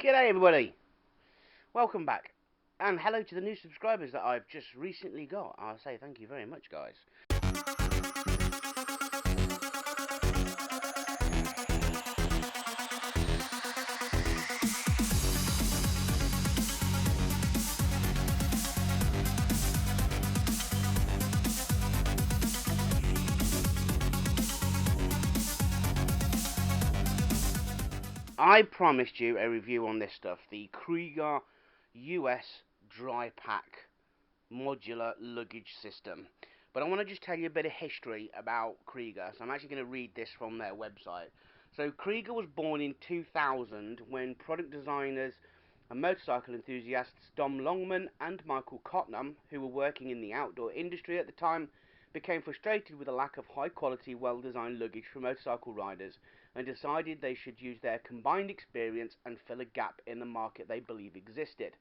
G'day everybody, welcome back, and hello to the new subscribers that I've just recently got. I'll say thank you very much, guys. I promised you a review on this stuff, the Kriega US Dry Pack modular luggage system. But I want to just tell you a bit of history about Kriega, so I'm actually going to read this from their website. So Kriega was born in 2000 when product designers and motorcycle enthusiasts Dom Longman and Michael Cotnam, who were working in the outdoor industry at the time, became frustrated with the lack of high quality, well designed luggage for motorcycle riders and decided they should use their combined experience and fill a gap in the market they believe existed.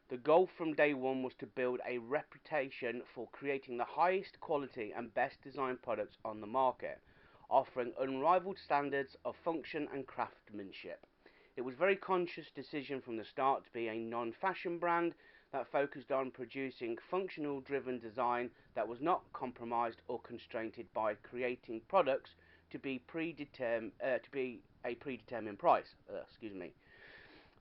The goal from day one was to build a reputation for creating the highest quality and best designed products on the market, offering unrivaled standards of function and craftsmanship. It was a very conscious decision from the start to be a non-fashion brand that focused on producing functional driven design that was not compromised or constrained by creating products to be a predetermined price.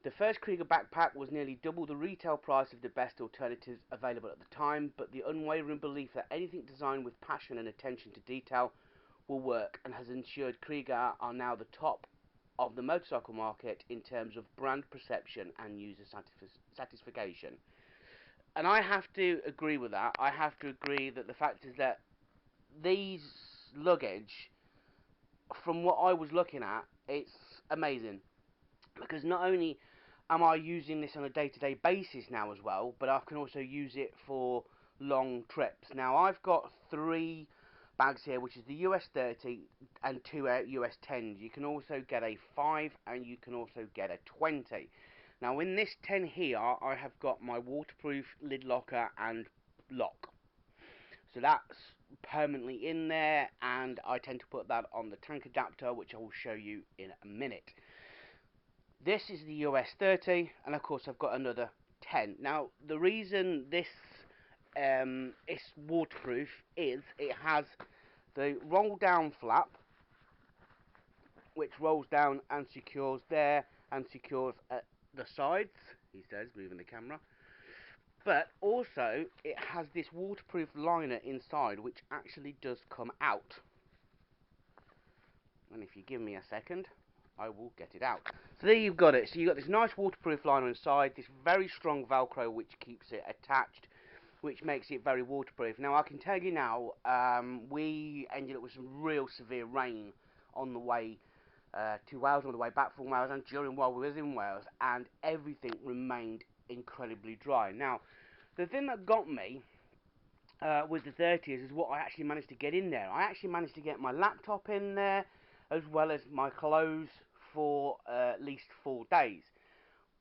The first Kriega backpack was nearly double the retail price of the best alternatives available at the time, but the unwavering belief that anything designed with passion and attention to detail will work and has ensured Kriega are now the top of the motorcycle market in terms of brand perception and user satisfaction. And I have to agree with that. I have to agree that the fact is that these luggage, from what I was looking at, it's amazing. Because not only am I using this on a day-to-day basis now as well, but I can also use it for long trips. Now I've got 3 bags here, which is the US 30 and 2 US 10s. You can also get a 5 and you can also get a 20. Now in this 10 here, I have got my waterproof lid locker and lock. So that's permanently in there, and I tend to put that on the tank adapter, which I will show you in a minute. This is the US 30, and of course I've got another 10. Now the reason this is waterproof is it has the roll down flap, which rolls down and secures there and secures at the sides, he says, moving the camera. But also it has this waterproof liner inside, which actually does come out. And if you give me a second, I will get it out. So there you've got it. So you've got this nice waterproof liner inside, this very strong Velcro which keeps it attached, which makes it very waterproof. Now I can tell you now, we ended up with some real severe rain on the way to Wales, on the way back from Wales, and during while we was in Wales, and everything remained incredibly dry. Now the thing that got me with the 30s is what I actually managed to get in there. I actually managed to get my laptop in there, as well as my clothes, for at least 4 days.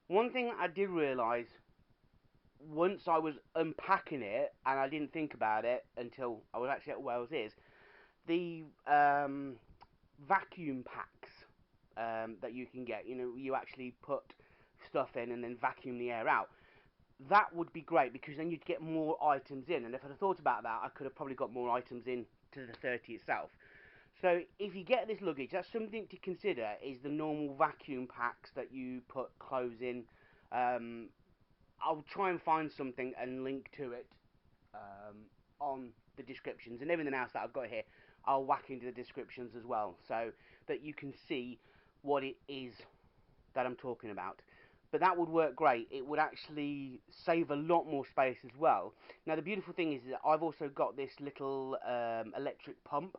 One thing I did realise once I was unpacking it, and I didn't think about it until I was actually at Wales, is the vacuum packs that you can get. You know, you actually put stuff in and then vacuum the air out. That would be great, because then you'd get more items in, and if I'd have thought about that, I could have probably got more items in to the 30 itself. So if you get this luggage, that's something to consider, is the normal vacuum packs that you put clothes in. I'll try and find something and link to it on the descriptions, and everything else that I've got here I'll whack into the descriptions as well, so that you can see what it is that I'm talking about. But that would work great. It would actually save a lot more space as well. Now the beautiful thing is that I've also got this little electric pump,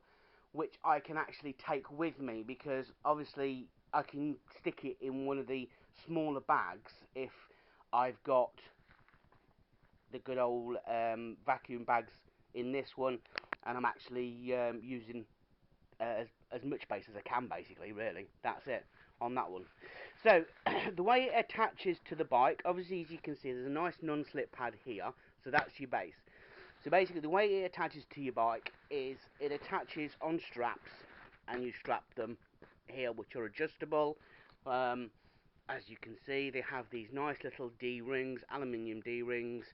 which I can actually take with me, because obviously I can stick it in one of the smaller bags if I've got the good old vacuum bags in this one, and I'm actually using as much space as I can, basically, really. That's it on that one. So the way it attaches to the bike, obviously, as you can see, there's a nice non-slip pad here, so that's your base. So basically the way it attaches to your bike is it attaches on straps, and you strap them here, which are adjustable. as you can see, they have these nice little D-rings, aluminium D-rings,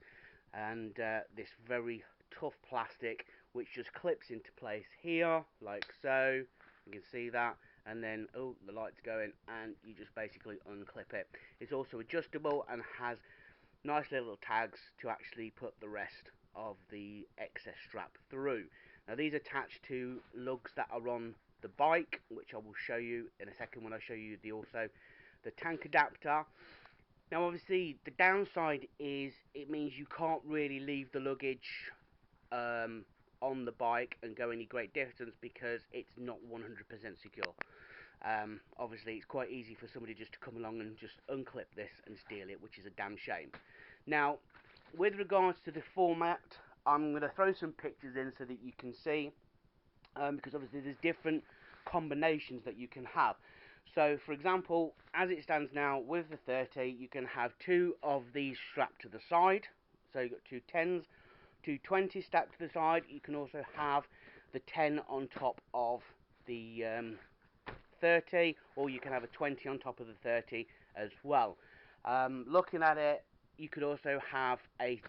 and this very tough plastic which just clips into place here, like so. You can see that, and then, oh, the light's going, and you just basically unclip it. It's also adjustable and has nice little tags to actually put the rest of the excess strap through. Now these attach to lugs that are on the bike, which I will show you in a second when I show you the tank adapter. Now obviously the downside is it means you can't really leave the luggage on the bike and go any great distance because it's not 100% secure. Obviously it's quite easy for somebody just to come along and just unclip this and steal it, which is a damn shame. Now with regards to the format, I'm going to throw some pictures in so that you can see, because obviously there's different combinations that you can have. So for example, as it stands now with the 30, you can have two of these strapped to the side. So you've got two 10s, two 20s strapped to the side. You can also have the 10 on top of the 30, or you can have a 20 on top of the 30 as well. Looking at it, you could also have a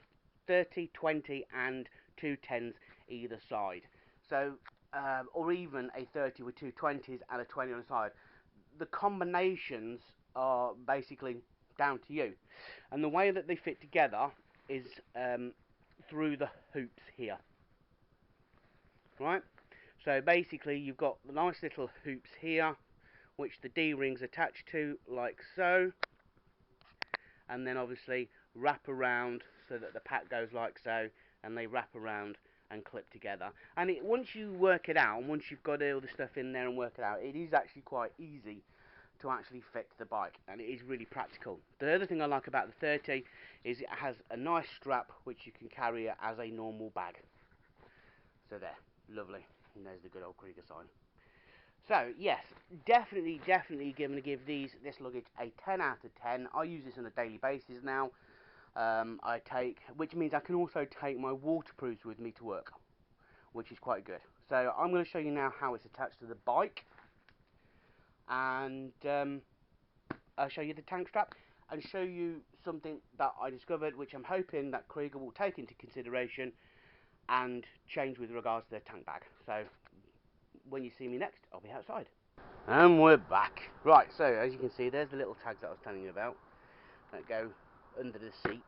30, 20 and two 10s either side. So, or even a 30 with two 20s and a 20 on the side. The combinations are basically down to you. And the way that they fit together is through the hoops here. Right? So basically you've got the nice little hoops here, which the D-rings attach to, like so. And then obviously wrap around so that the pack goes like so, and they wrap around and clip together. And once you work it out, and once you've got all the stuff in there and work it out, it is actually quite easy to actually fit the bike, and it is really practical. The other thing I like about the 30 is it has a nice strap which you can carry it as a normal bag. So there, lovely, and there's the good old Kriega sign. So yes, definitely going to give this luggage a 10 out of 10. I use this on a daily basis now. Which means I can also take my waterproofs with me to work, which is quite good. So I'm going to show you now how it's attached to the bike, and I'll show you the tank strap and show you something that I discovered, which I'm hoping that Kriega will take into consideration and change with regards to their tank bag. So when you see me next, I'll be outside. And we're back. Right, so as you can see, there's the little tags that I was telling you about that go under the seat.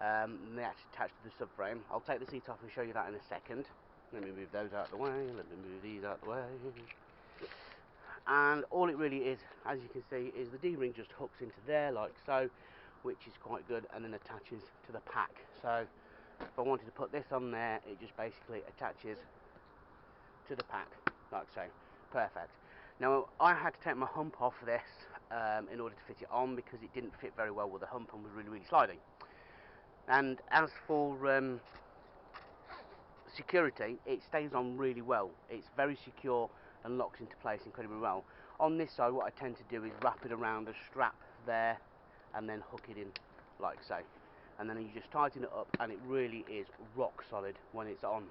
And they actually attach to the subframe. I'll take the seat off and show you that in a second. Let me move those out of the way. Let me move these out of the way. And all it really is, as you can see, is the D-ring just hooks into there like so, which is quite good, and then attaches to the pack. So if I wanted to put this on there, it just basically attaches to the pack like so. Perfect. Now I had to take my hump off this in order to fit it on, because it didn't fit very well with the hump and was really sliding. And as for security, it stays on really well. It's very secure and locks into place incredibly well. On this side, what I tend to do is wrap it around a strap there and then hook it in like so, and then you just tighten it up, and it really is rock solid when it's on.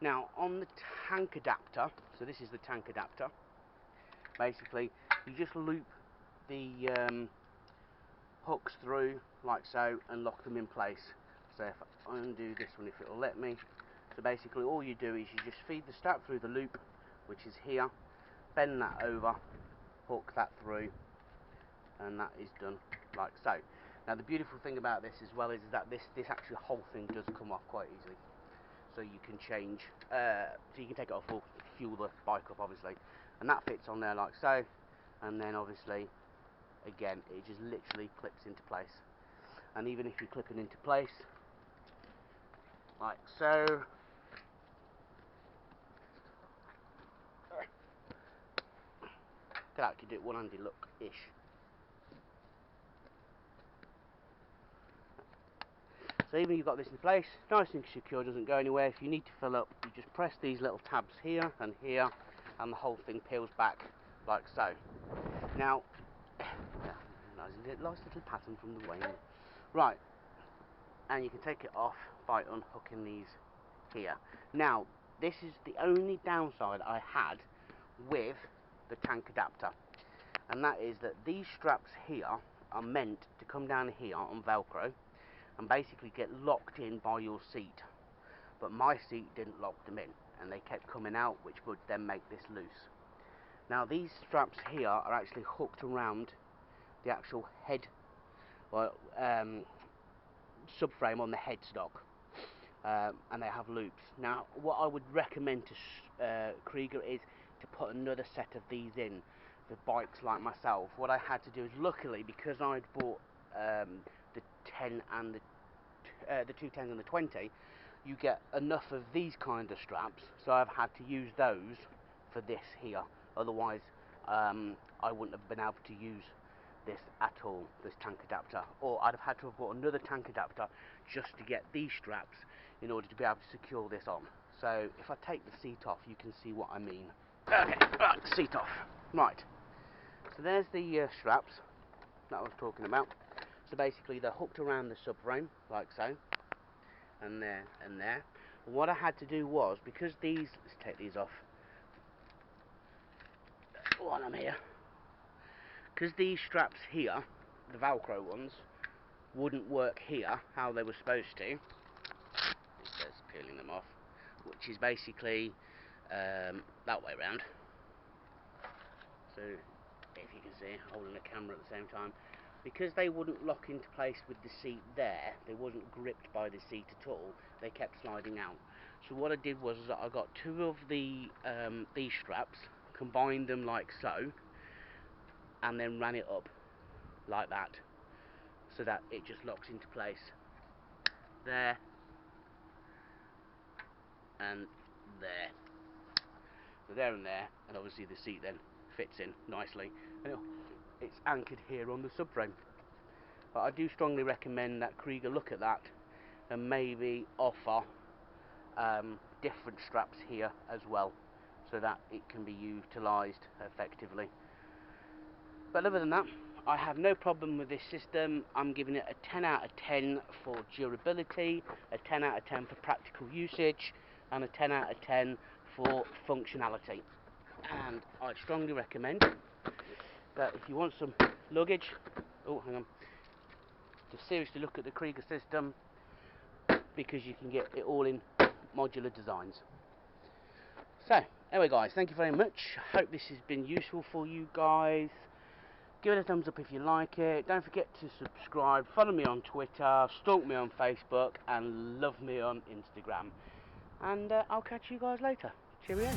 Now on the tank adapter, so this is the tank adapter, basically you just loop the hooks through like so and lock them in place. So if I undo this one, if it will let me, so basically all you do is you just feed the strap through the loop, which is here, bend that over, hook that through, and that is done like so. Now the beautiful thing about this as well is that this actually whole thing does come off quite easily, so you can change, so you can take it off or fuel the bike up obviously, and that fits on there like so, and then obviously again it just literally clips into place. And even if you clip it into place like so, could actually do it one-handed, look-ish. So even you've got this in place, nice and secure, doesn't go anywhere. If you need to fill up, you just press these little tabs here and here, and the whole thing peels back like so. Now, nice little pattern from the wing. Right, and you can take it off by unhooking these here. Now, this is the only downside I had with the tank adapter. and that is that these straps here are meant to come down here on Velcro and basically get locked in by your seat. But my seat didn't lock them in, and they kept coming out, which would then make this loose. Now these straps here are actually hooked around the actual head, well, subframe on the headstock, and they have loops. Now what I would recommend to Kriega is to put another set of these in for bikes like myself. What I had to do is, luckily, because I'd bought the 10 and the 210s and the 20, you get enough of these kind of straps, so I've had to use those for this here. Otherwise I wouldn't have been able to use this at all, this tank adapter, or I'd have had to have bought another tank adapter just to get these straps in order to be able to secure this on. So if I take the seat off, you can see what I mean. Okay, right, seat off. Right, so there's the straps that I was talking about. So basically they're hooked around the subframe, like so, and there and there. And what I had to do was, because these, let's take these off while I'm here, because these straps here, the Velcro ones, wouldn't work here how they were supposed to. Just peeling them off, which is basically that way round. So if you can see, holding the camera at the same time, because they wouldn't lock into place with the seat there, they wasn't gripped by the seat at all, they kept sliding out. So what I did was that I got two of the these straps, combined them like so, and then ran it up like that, so that it just locks into place there and there. So there and there, and obviously the seat then fits in nicely, and it's anchored here on the subframe. But I do strongly recommend that Kriega look at that and maybe offer different straps here as well, so that it can be utilised effectively. But other than that, I have no problem with this system. I'm giving it a 10 out of 10 for durability, a 10 out of 10 for practical usage, and a 10 out of 10 for functionality. And I strongly recommend that if you want some luggage, oh hang on, to seriously look at the Kriega system, because you can get it all in modular designs. So anyway guys, thank you very much. Hope this has been useful for you guys. Give it a thumbs up if you like it. Don't forget to subscribe, follow me on Twitter, stalk me on Facebook, and love me on Instagram. And I'll catch you guys later. Cheerio.